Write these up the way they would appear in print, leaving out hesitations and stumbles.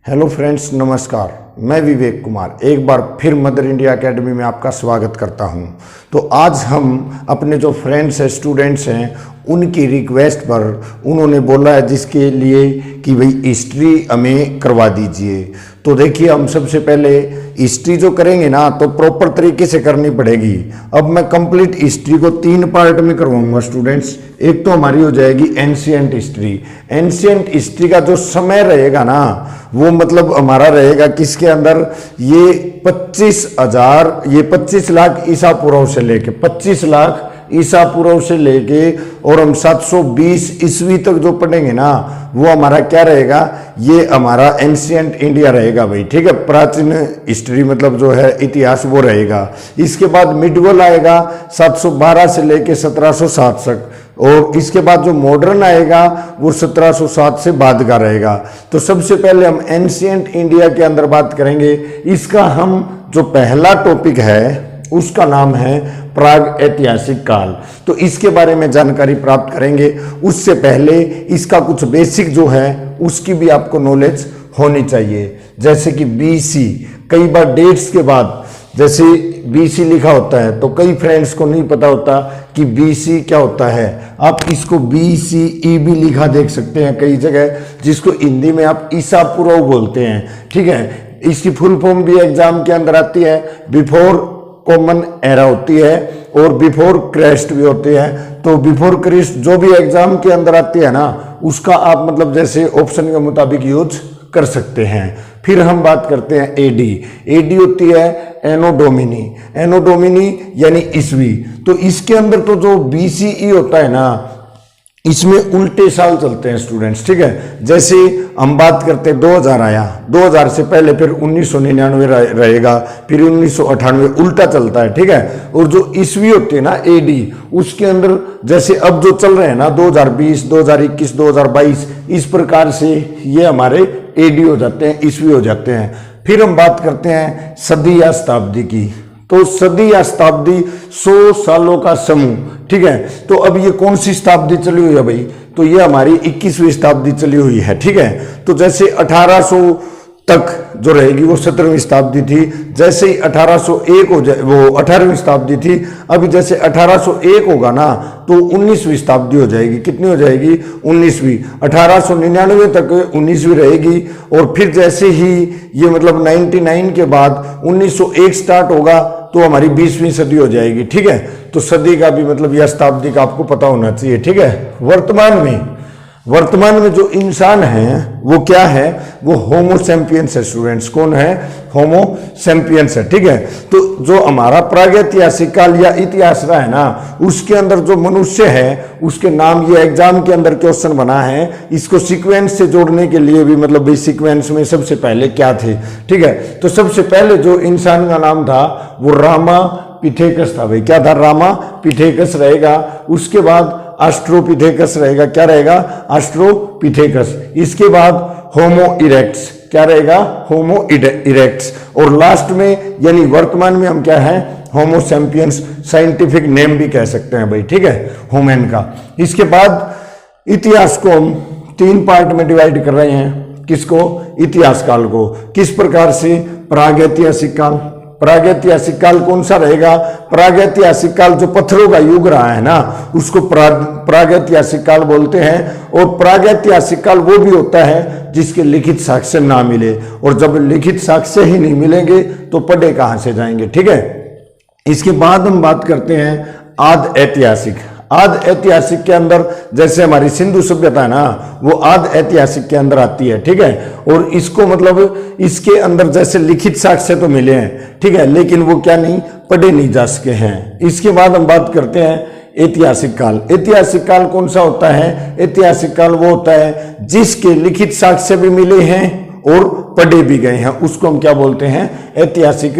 Hello friends, नमस्कार। मैं विवेक कुमार एक बार फिर मदर इंडिया एकेडमी में आपका स्वागत करता हूं। तो आज हम अपने जो फ्रेंड्स हैं, स्टूडेंट्स हैं, उनकी रिक्वेस्ट पर उन्होंने बोला है जिसके लिए कि भाई हिस्ट्री हमें करवा दीजिए। तो देखिए, हम सबसे पहले हिस्ट्री जो करेंगे ना तो प्रॉपर तरीके से करनी पड़ेगी। अब मैं कंप्लीट हिस्ट्री को 3 पार्ट में करवाऊंगा स्टूडेंट्स। एक तो हमारी हो जाएगी एंशिएंट हिस्ट्री। एंशिएंट हिस्ट्री का जो समय रहेगा ना वो मतलब हमारा रहेगा किसके अंदर, ये 25 लाख ईसा पूर्व से लेके 25 लाख ईसा पूर्व से लेके और हम 720 ईस्वी तक जो पढ़ेंगे ना वो हमारा क्या रहेगा, ये हमारा एंशिएंट इंडिया रहेगा भाई। ठीक है, प्राचीन हिस्ट्री मतलब जो है इतिहास वो रहेगा। इसके बाद मिडवल आएगा 712 से लेके 1707 तक, और इसके बाद जो मॉडर्न आएगा वो 1707 से बाद का रहेगा। तो सबसे पहले हम एंशिएंट इंडिया के अंदर बात करेंगे। इसका हम जो पहला टॉपिक है उसका नाम है प्राग ऐतिहासिक काल। तो इसके बारे में जानकारी प्राप्त करेंगे। उससे पहले इसका कुछ बेसिक जो है उसकी भी आपको नॉलेज होनी चाहिए। जैसे कि बीसी, कई बार डेट्स के बाद जैसे बीसी लिखा होता है तो कई फ्रेंड्स को नहीं पता होता कि बीसी क्या होता है। आप इसको बीसीई भी लिखा देख सकते हैं कई जगह, जिसको हिंदी में आप ईसा पूर्व बोलते हैं। ठीक है, इसकी फुल फॉर्म भी एग्जाम के अंदर आती है। बिफोर कॉमन एरा होती है और बिफोर क्राइस्ट भी होती है। तो बिफोर क्राइस्ट जो भी एग्जाम के अंदर आती है ना उसका आप मतलब जैसे ऑप्शन के मुताबिक यूज कर सकते हैं। फिर हम बात करते हैं एडी। एडी होती है एनो डोमिनी। एनो डोमिनी यानी ईस्वी। तो इसके अंदर तो जो बीसीई होता है ना इसमें उल्टे साल चलते हैं स्टूडेंट्स। ठीक है, जैसे हम बात करते हैं 2000 आया, 2000 से पहले फिर 1999 रहेगा, फिर 1998 उल्टा चलता है। ठीक है, और जो ईस्वी होती है ना एडी, उसके अंदर जैसे अब जो चल रहे हैं ना 2020, 2021, 2022, इस प्रकार से ये हमारे एडी हो जाते हैं, ईस्वी हो जाते हैं। फिर हम बात करते हैं सदी या शताब्दी की। तो सदी या शताब्दी 100 सालों का समूह। ठीक है, तो अब ये कौन सी शताब्दी चली हुई है भाई, तो ये हमारी 21वीं शताब्दी चली हुई है। ठीक है, तो जैसे 1800 तक जो रहेगी वो 17वीं शताब्दी थी। जैसे ही 1801 हो जाए वो 18वीं शताब्दी थी। अभी जैसे 1801 होगा ना तो 19वीं शताब्दी हो जाएगी। कितनी हो जाएगी, 19वीं। 1899 तक 19वीं रहेगी। और फिर जैसे ही ये मतलब 99 के बाद 1901 स्टार्ट होगा तो हमारी 20वीं सदी हो जाएगी। ठीक है, तो सदी का भी मतलब यह शताब्दी का आपको पता होना चाहिए। ठीक है, वर्तमान में जो इंसान है वो क्या है, वो होमो सैपियंस है स्टूडेंट्स। कौन है, होमो सैपियंस है। ठीक है, तो जो हमारा प्रागैतिहासिक काल या इतिहास रहा है ना उसके अंदर जो मनुष्य है उसके नाम ये एग्जाम के अंदर क्वेश्चन बना है। इसको सीक्वेंस से जोड़ने के लिए भी मतलब इस सीक्वेंस में सबसे पहले क्या थे। ठीक है, तो सबसे पहले जो इंसान का नाम था वो रामा पिथेकस था भाई। क्या था, रामा पिथेकस रहेगा। उसके बाद ऑस्ट्रोपिथेकस रहेगा। क्या रहेगा, ऑस्ट्रोपिथेकस। इसके बाद होमो इरेक्ट्स। क्या रहेगा, होमो इरेक्ट्स। और लास्ट में यानी वर्तमान में हम क्या है, होमो सैपियंस। साइंटिफिक नेम भी कह सकते हैं भाई। ठीक है, ह्यूमन का। इसके बाद इतिहास को हम 3 पार्ट में डिवाइड कर रहे हैं। किसको, इतिहास काल को। किस प्रकार से, प्रागैतिहासिक काल। प्रागैतिहासिक काल कौन सा रहेगा, प्रागैतिहासिक काल जो पत्थरों का युग रहा है ना उसको प्रागैतिहासिक काल बोलते हैं। और प्रागैतिहासिक काल वो भी होता है जिसके लिखित साक्ष्य ना मिले, और जब लिखित साक्ष्य ही नहीं मिलेंगे तो पढ़े कहां से जाएंगे। ठीक है, इसके बाद हम बात करते हैं आदि ऐतिहासिक। आदि ऐतिहासिक के अंदर जैसे हमारी सिंधु सभ्यता है ना वो आदि ऐतिहासिक के अंदर आती है। ठीक है, और इसको मतलब इसके अंदर जैसे लिखित साक्ष्य तो मिले हैं। ठीक है, लेकिन वो क्या नहीं, पढ़े नहीं जा सके हैं। इसके बाद हम बात करते हैं ऐतिहासिक काल। ऐतिहासिक काल कौन सा होता है, ऐतिहासिक काल वो होता है जिसके लिखित साक्ष्य भी मिले हैं और पढ़े भी गए हैं, उसको हम क्या बोलते हैं, ऐतिहासिक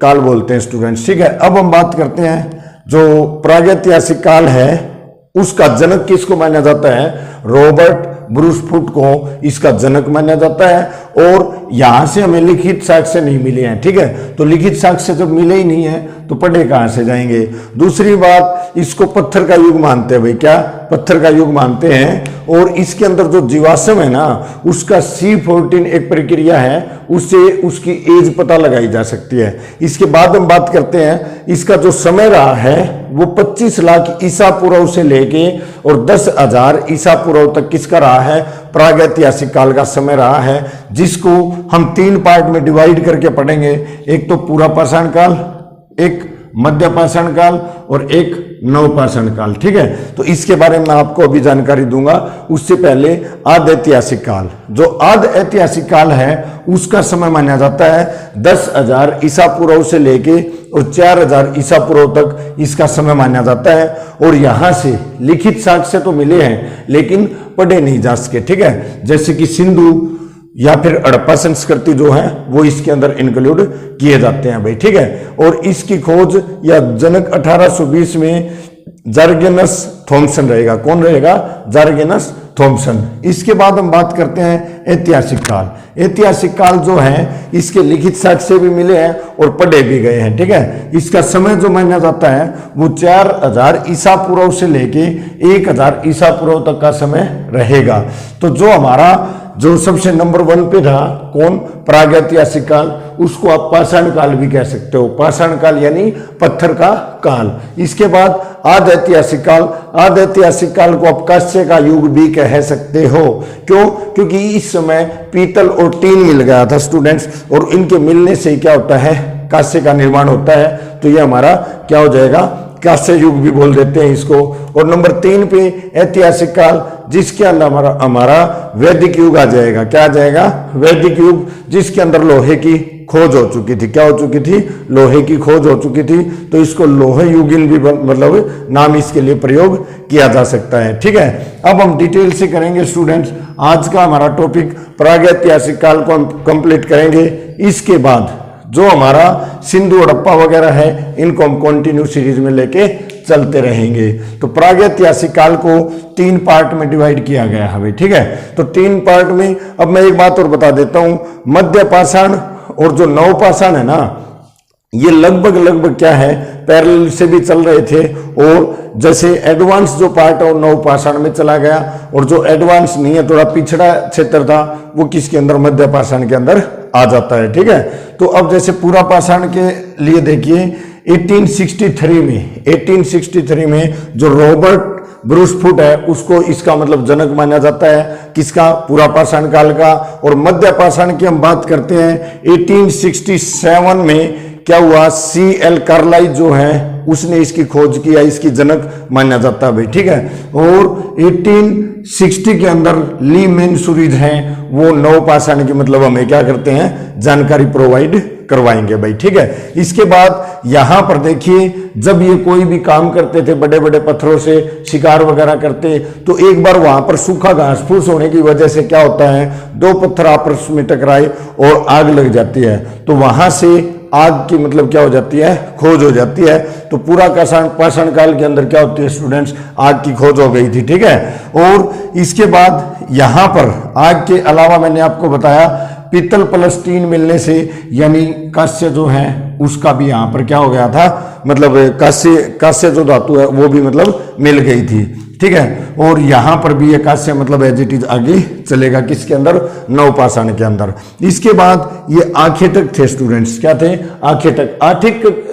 काल बोलते हैं स्टूडेंट्स। ठीक है, अब हम बात करते हैं जो प्रागैतिहासिक काल है उसका जनक किसको माना जाता है, रॉबर्ट ब्रूस फुट को इसका जनक माना जाता है। और यहां से हमें लिखित साक्ष्य नहीं मिले हैं, ठीक है, तो लिखित साक्ष्य जब मिले ही नहीं है तो पढ़े कहां से जाएंगे। दूसरी बात, इसको पत्थर का युग मानते हैं भाई, क्या पत्थर का युग मानते हैं। और इसके अंदर जो जीवाश्म है ना, उसका C14 एक प्रक्रिया है, उससे उसकी एज पता लगाई जा सकती है। इसके बाद हम बात करते हैं, इसका जो समय रहा है वो 25 लाख ईसा पूर्व से लेके और 10,000 ईसा पूर्व तक किसका रहा है, प्रागैतिहासिक काल का समय रहा है, जिसको हम 3 पार्ट में डिवाइड करके पढ़ेंगे। एक तो पूरा पाषाण काल, एक मध्य पाषाण काल और एक नवपाषाण काल, ठीक है। तो इसके बारे में मैं आपको अभी जानकारी दूंगा। उससे पहले आद ऐतिहासिक काल, जो आद ऐतिहासिक काल है उसका समय माना जाता है 10,000 ईसा पूर्व से लेके और 4,000 ईसा पूर्व तक इसका समय माना जाता है। और यहां से लिखित साक्ष्य तो मिले हैं लेकिन पढ़े नहीं जा सके, ठीक है, जैसे कि सिंधु या फिर हड़प्पा संस्कृति जो है वो इसके अंदर इंक्लूड किए जाते हैं भाई, ठीक है। और इसकी खोज या जनक 1820 में जर्गेनस थॉमसन रहेगा। कौन रहेगा? जर्गेनस थॉमसन। इसके बाद हम बात करते हैं ऐतिहासिक काल। ऐतिहासिक काल जो है इसके लिखित साक्ष्य भी मिले हैं और पढ़े भी गए हैं, ठीक है। इसका समय जो माना जाता है वो 4000 ईसा पूर्व से लेके 1000 ईसा पूर्व तक का समय रहेगा। तो जो हमारा जो सबसे नंबर 1 पे था, कौन? प्रागैतिहासिक काल, उसको आप पाषाण काल भी कह सकते हो। पाषाण काल यानी पत्थर का काल। इसके बाद आद ऐतिहासिक काल। आद ऐतिहासिक काल को आप कांस्य का युग भी कह सकते हो। क्यों? क्योंकि इस समय पीतल और टीन मिल गया था स्टूडेंट्स, और इनके मिलने से क्या होता है, कांस्य का निर्माण होता है। तो ये हमारा क्या हो जाएगा, कांस्य युग भी बोल देते हैं इसको। और नंबर 3 पे ऐतिहासिक काल, जिसके अंदर हमारा वैदिक युग आ जाएगा। क्या आ जाएगा? वैदिक युग, जिसके अंदर लोहे की खोज हो चुकी थी। क्या हो चुकी थी? लोहे की खोज हो चुकी थी। तो इसको लोहे युगीन भी मतलब नाम इसके लिए प्रयोग किया जा सकता है, ठीक है। अब हम डिटेल से करेंगे स्टूडेंट्स। आज का हमारा टॉपिक प्रागैतिहासिक काल को हम कंप्लीट करेंगे। इसके बाद जो हमारा सिंधु हड़प्पा वगैरह है, इनको हम कंटिन्यू सीरीज में लेके चलते रहेंगे। तो प्रागैतिहासिक काल को 3 पार्ट में डिवाइड किया गया है, ठीक है। तो 3 पार्ट में अब मैं एक बात और बता देता हूं, मध्य पाषाण और जो नवपाषाण है ना, ये लगभग क्या है, पैरेलल से भी चल रहे थे। और जैसे एडवांस जो पार्ट है वो नवपाषाण में चला गया, और जो एडवांस नहीं है, थोड़ा पिछड़ा क्षेत्र था, वो किसके अंदर? मध्य पाषाण के अंदर आ जाता है, ठीक है। तो अब जैसे पूरा पाषाण के लिए देखिए 1863 में जो रॉबर्ट ब्रूस फुट है उसको इसका मतलब जनक माना जाता है। किसका? पूरा पाषाण काल का। और मध्य पाषाण की हम बात करते हैं 1867 में क्या हुआ, C.L. कार्लाइल जो है उसने इसकी खोज किया, इसकी जनक माना जाता है भाई, ठीक है। और 1860 के अंदर ली मेनसुरीज हैं, वो नवपाषाण की मतलब हमें क्या करते हैं, जानकारी प्रोवाइड करवाएंगे भाई, ठीक है। इसके बाद यहां पर देखिए, जब ये कोई भी काम करते थे, बड़े बड़े पत्थरों से शिकार वगैरह करते, तो एक बार वहां पर सूखा घास फूस होने की वजह से क्या होता है, 2 पत्थर आपस में टकराए और आग लग जाती है। तो वहां से आग की मतलब क्या हो जाती है, खोज हो जाती है। तो पूरा पाषाण काल के अंदर क्या होती है स्टूडेंट्स, आग की खोज हो गई थी, ठीक है। और इसके बाद यहां पर आग के अलावा मैंने आपको बताया पीतल प्लस टीन मिलने से, यानी कांस्य जो है उसका भी यहां पर क्या हो गया था, मतलब कांस्य जो धातु है वो भी मतलब मिल गई थी, ठीक है। और यहां पर भी एक कांस्य मतलब एज इट इज आगे चलेगा, किसके अंदर? नवपाषाण के अंदर। इसके बाद ये आखेटक थे स्टूडेंट्स। क्या थे? आखेटक।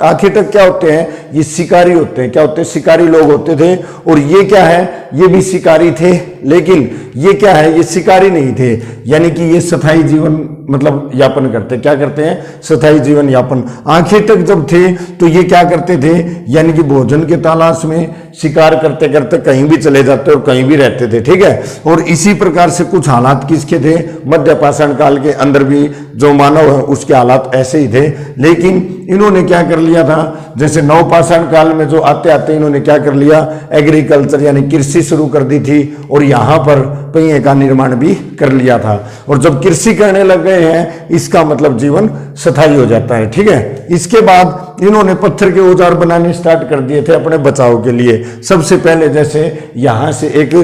आखेटक क्या होते हैं? ये शिकारी होते हैं। क्या होते हैं? शिकारी लोग होते थे। और ये क्या है? ये भी शिकारी थे, लेकिन ये क्या है, ये शिकारी नहीं थे, यानी कि ये स्थायी जीवन मतलब यापन करते। क्या करते हैं? स्थायी जीवन यापन। आखेटक जब थे तो ये क्या करते थे, यानी कि भोजन के तलाश में शिकार करते करते कहीं भी चले जाते और कहीं भी रहते थे, ठीक है। और इसी प्रकार से कुछ हालात किसके थे, मध्य पाषाण काल के अंदर भी जो मानव है उसके हालात ऐसे ही थे। लेकिन इन्होंने क्या कर लिया था, जैसे नवपाषाण काल में जो आते आते इन्होंने क्या कर लिया, एग्रीकल्चर यानी कृषि शुरू कर दी थी, और यहाँ पर पहिए का निर्माण भी कर लिया था। और जब कृषि करने लग गए रहे हैं इसका मतलब जीवन स्थायी हो जाता है। ठीक है, इसके बाद इन्होंने पत्थर के औजार बनाने स्टार्ट कर दिए थे अपने बचाव के लिए। सबसे पहले जैसे यहां से एक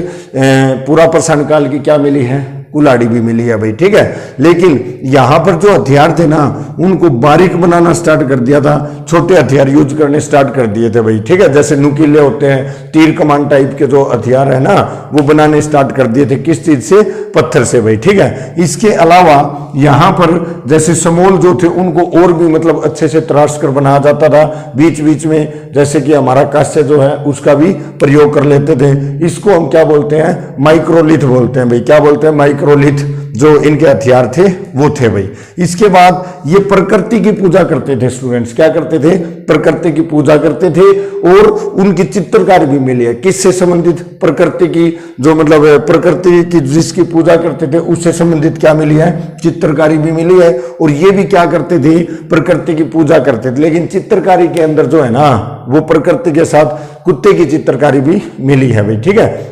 पूरा प्रशांत काल की क्या मिली है, कुल्हाड़ी भी मिली है भाई। ठीक है, लेकिन यहां पर जो हथियार थे ना उनको बारीक बनाना स्टार्ट कर दिया था, छोटे हथियार यूज करने स्टार्ट कर दिए थे भाई। ठीक है, जैसे नुकीले होते हैं, तीर कमान टाइप के जो हथियार है ना वो बनाने स्टार्ट कर दिए थे। किस चीज से? पत्थर से भाई। ठीक है, इसके अलावा यहां पर जैसे समोल जो थे उनको और भी मतलब अच्छे से तराश कर बनाया जाता था। बीच बीच में जैसे कि हमारा कांस्य जो है उसका भी प्रयोग कर लेते थे। इसको हम क्या बोलते हैं? माइक्रोलिथ बोलते हैं भाई। क्या बोलते हैं? माइक्रोलिथ। जो इनके हथियार थे वो थे भाई। इसके बाद ये प्रकृति की पूजा करते थे स्टूडेंट्स। क्या करते थे? प्रकृति की पूजा करते थे। और उनकी चित्रकारी भी मिली है। किससे संबंधित? प्रकृति की जो मतलब प्रकृति की जिसकी पूजा करते थे उससे संबंधित क्या मिली है? चित्रकारी भी मिली है। और ये भी क्या करते थे? प्रकृति की पूजा करते थे। लेकिन चित्रकारी के अंदर जो है ना वो प्रकृति के साथ कुत्ते की चित्रकारी भी मिली है भाई। ठीक है,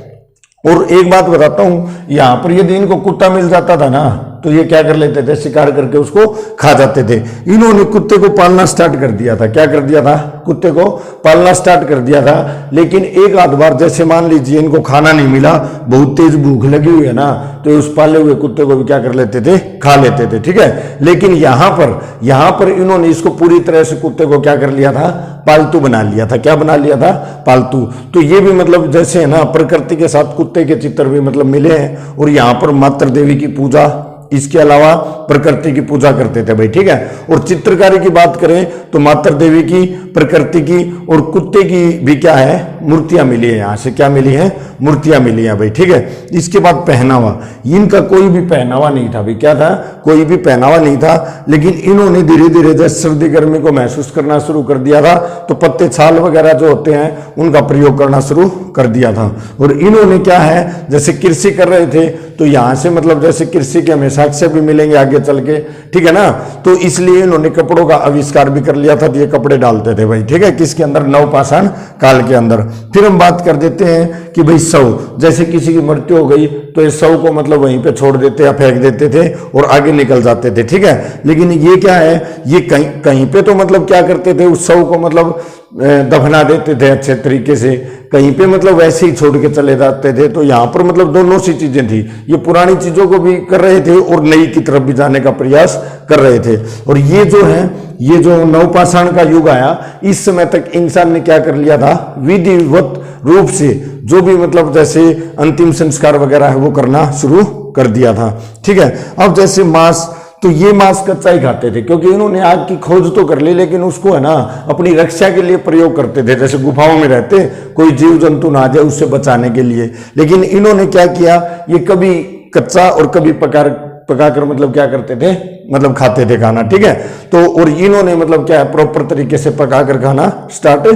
और एक बात बताता हूं, यहां पर यदि इनको कुत्ता मिल जाता था ना तो ये क्या कर लेते थे? शिकार करके उसको खा जाते थे। इन्होंने कुत्ते को पालना स्टार्ट कर दिया था। क्या कर दिया था? कुत्ते को पालना स्टार्ट कर दिया था। लेकिन एक आध बार जैसे मान लीजिए इनको खाना नहीं मिला, बहुत तेज भूख लगी हुई है ना, तो उस पाले हुए कुत्ते को भी क्या कर लेते थे? खा लेते थे। ठीक है, लेकिन यहां पर इन्होंने इसको पूरी तरह से कुत्ते को क्या कर लिया था? पालतू बना लिया था। क्या बना लिया था? पालतू। तो ये भी मतलब जैसे है ना प्रकृति के साथ कुत्ते के चित्र भी मतलब मिले हैं। और यहां पर मातृ देवी की पूजा, इसके अलावा प्रकृति की पूजा करते थे भाई। ठीक है, और चित्रकारी की बात करें तो मातृ देवी की, प्रकृति की और कुत्ते की भी क्या है? मूर्तियां मिली है। यहां से क्या मिली है? मूर्तियां मिली है भाई। ठीक है, इसके बाद पहनावा, इनका कोई भी पहनावा नहीं था भाई। क्या था? कोई भी पहनावा नहीं था। लेकिन इन्होंने धीरे धीरे जैसे सर्दी गर्मी को महसूस करना शुरू कर दिया था तो पत्ते छाल वगैरह जो होते हैं उनका प्रयोग करना शुरू कर दिया था। और इन्होंने क्या है, जैसे कृषि कर रहे थे तो यहां से मतलब जैसे कृषि के हमें साक्ष्य भी मिलेंगे आगे चल के। ठीक है ना, तो इसलिए इन्होंने कपड़ों का आविष्कार भी कर लिया था। तो ये कपड़े डालते थे भाई। ठीक है, किसके अंदर? नवपाषाण काल के अंदर। फिर हम बात कर देते हैं कि भाई शव, जैसे किसी की मृत्यु हो गई तो इस शव को मतलब वहीं पे छोड़ देते या फेंक देते थे और आगे निकल जाते थे। ठीक है, लेकिन ये क्या है, ये कहीं पे तो मतलब क्या करते थे, उस शव को मतलब दफना देते थे अच्छे तरीके से, कहीं पे मतलब वैसे ही छोड़ के चले जाते थे। तो यहाँ पर मतलब दोनों सी चीजें थी। ये पुरानी चीजों को भी कर रहे थे और नई की तरफ भी जाने का प्रयास कर रहे थे। और ये जो है, ये जो नवपाषाण का युग आया, इस समय तक इंसान ने क्या कर लिया था? विधिवत रूप से जो भी मतलब जैसे अंतिम संस्कार वगैरह है वो करना शुरू कर दिया था। ठीक है, अब जैसे मांस, तो ये मांस कच्चा ही खाते थे क्योंकि इन्होंने आग की खोज तो कर ली, लेकिन उसको है ना अपनी रक्षा के लिए प्रयोग करते थे। जैसे गुफाओं में रहते, कोई जीव जंतु ना आ जाए उससे बचाने के लिए। लेकिन इन्होंने क्या किया, ये कभी कच्चा और कभी पकाकर मतलब क्या करते थे? मतलब खाते थे खाना। ठीक है, तो और इन्होंने मतलब क्या है, प्रॉपर तरीके से पकाकर खाना स्टार्ट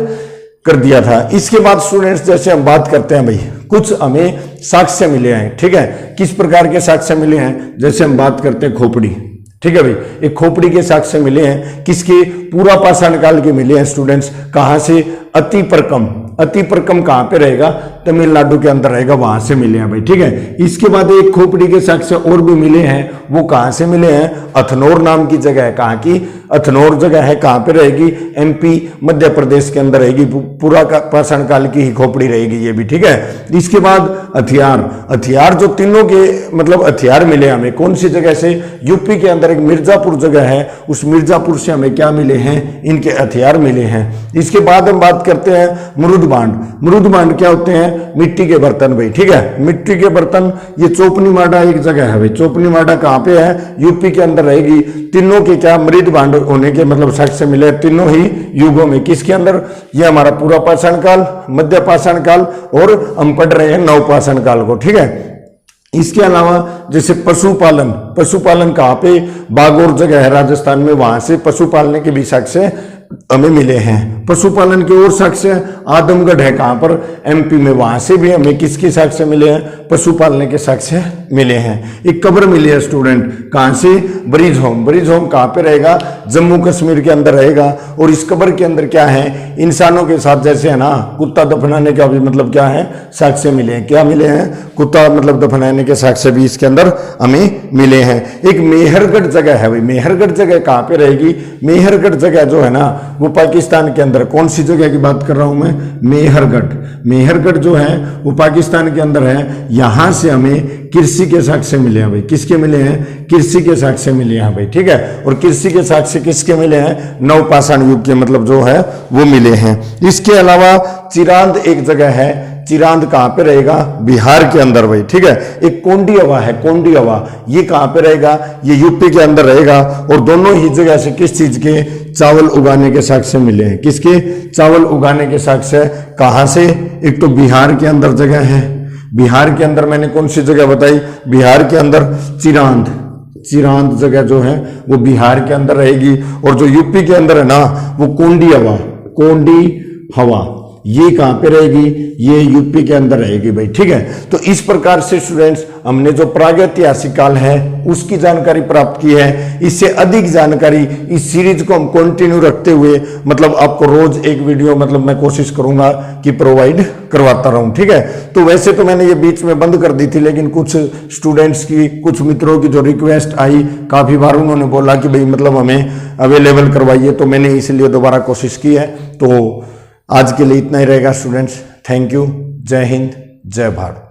कर दिया था। इसके बाद स्टूडेंट्स जैसे हम बात करते हैं भाई, कुछ हमें साक्ष्य मिले हैं। ठीक है, किस प्रकार के साक्ष्य मिले हैं? जैसे हम बात करते हैं खोपड़ी। ठीक है भाई, एक खोपड़ी के साक्ष्य मिले हैं। किसके? पूरा पाषाण काल के मिले हैं स्टूडेंट्स। कहां से? अति परकम। अति परकम कहां पे रहेगा? तमिलनाडु के अंदर रहेगा, वहां से मिले हैं भाई। ठीक है, इसके बाद एक खोपड़ी के साक्ष्य और भी मिले हैं। वो कहां से मिले हैं? अथनौर नाम की जगह है। कहां की? अथनौर जगह है। कहां पे रहेगी? एमपी, मध्य प्रदेश के अंदर रहेगी। पूरा पाषाण काल की ही खोपड़ी रहेगी ये भी। ठीक है, इसके बाद हथियार जो तीनों के मतलब हथियार मिले हमें कौन सी जगह से? यूपी के अंदर एक मिर्जापुर जगह है, उस मिर्जापुर से हमें क्या मिले हैं? इनके हथियार मिले हैं। इसके बाद हम बात करते हैं मुरुदबांड। मुरुदबांड क्या होते हैं? मिट्टी के बर्तन भाई। ठीक है, मिट्टी के बर्तन। ये चोपनी माडा एक जगह है भाई। चोपनी माडा कहां पे है? यूपी के अंदर रहेगी। तीनों के क्या मृदबांड होने के मतलब साक्ष्य मिले तीनों ही युगों में। किसके अंदर? ये हमारा पूरा पाषाण काल, मध्य पाषाण काल और हम पढ़ रहे हैं नवपाषाण काल को। ठीक है, इसके अलावा जैसे पशुपालन कहाँ पे? बागौर जगह है राजस्थान में, वहां से पशु पालने के भी साक्ष्य हमें मिले हैं। पशुपालन के और साक्ष्य आदमगढ़ है कहां पर, एमपी में, वहां से भी हमें किसके साक्ष्य मिले हैं, पशुपालन के साक्ष्य मिले हैं। एक कब्र मिली है स्टूडेंट, कहां से, ब्रिज होम। ब्रिज होम कहां पे रहेगा, जम्मू कश्मीर के अंदर रहेगा। और इस कब्र के अंदर क्या है, इंसानों के साथ जैसे है ना कुत्ता दफनाने का भी मतलब क्या है, साक्ष्य मिले हैं। क्या मिले हैं, कुत्ता मतलब दफनाने के साक्ष्य भी इसके अंदर हमें मिले हैं। एक मेहरगढ़ जगह है भाई, मेहरगढ़ जगह कहां पे रहेगी, मेहरगढ़ जगह जो है ना वो पाकिस्तान के अंदर, कौन सी जगह की बात कर रहा हूं मैं, मेहरगढ़। मेहरगढ़ जो है वो पाकिस्तान के अंदर है। यहां से हमें कृषि के साक्ष्य मिले हैं भाई, किसके मिले हैं, कृषि के साक्ष्य मिले हैं भाई, ठीक है। और कृषि के साक्ष्य किसके मिले हैं, नवपाषाण युग के मतलब जो है वो मिले हैं। इसके अलावा चिरांद एक जगह है, चिरांद कहां पे रहेगा, बिहार के अंदर भाई, ठीक है। एक कोंडी हवा है, कोंडी हवा, ये कहां पे रहेगा, ये यूपी के अंदर रहेगा। और दोनों ही जगह से किस चीज के, चावल उगाने के साक्ष्य मिले हैं। किसके, चावल उगाने के साक्ष्य कहां से, एक तो बिहार के अंदर जगह है, बिहार के अंदर मैंने कौन सी जगह बताई, बिहार के अंदर चिरांद, चिरांद जगह जो है वो बिहार के अंदर रहेगी। और जो यूपी के अंदर है ना वो कोंडी हवा, कोंडी हवा, ये कहां पे रहेगी, ये यूपी के अंदर रहेगी भाई, ठीक है। तो इस प्रकार से स्टूडेंट्स हमने जो प्रागैतिहासिक काल है उसकी जानकारी प्राप्त की है। इससे अधिक जानकारी इस सीरीज को हम कंटिन्यू रखते हुए मतलब आपको रोज एक वीडियो मतलब मैं कोशिश करूंगा कि प्रोवाइड करवाता रहूं, ठीक है। तो वैसे तो मैंने ये बीच में बंद कर दी थी, लेकिन कुछ स्टूडेंट्स की, कुछ मित्रों की जो रिक्वेस्ट आई, काफी बार उन्होंने बोला कि भाई मतलब हमें अवेलेबल करवाइए, तो मैंने इसलिए दोबारा कोशिश की है। तो आज के लिए इतना ही रहेगा स्टूडेंट्स। थैंक यू, जय हिंद, जय भारत।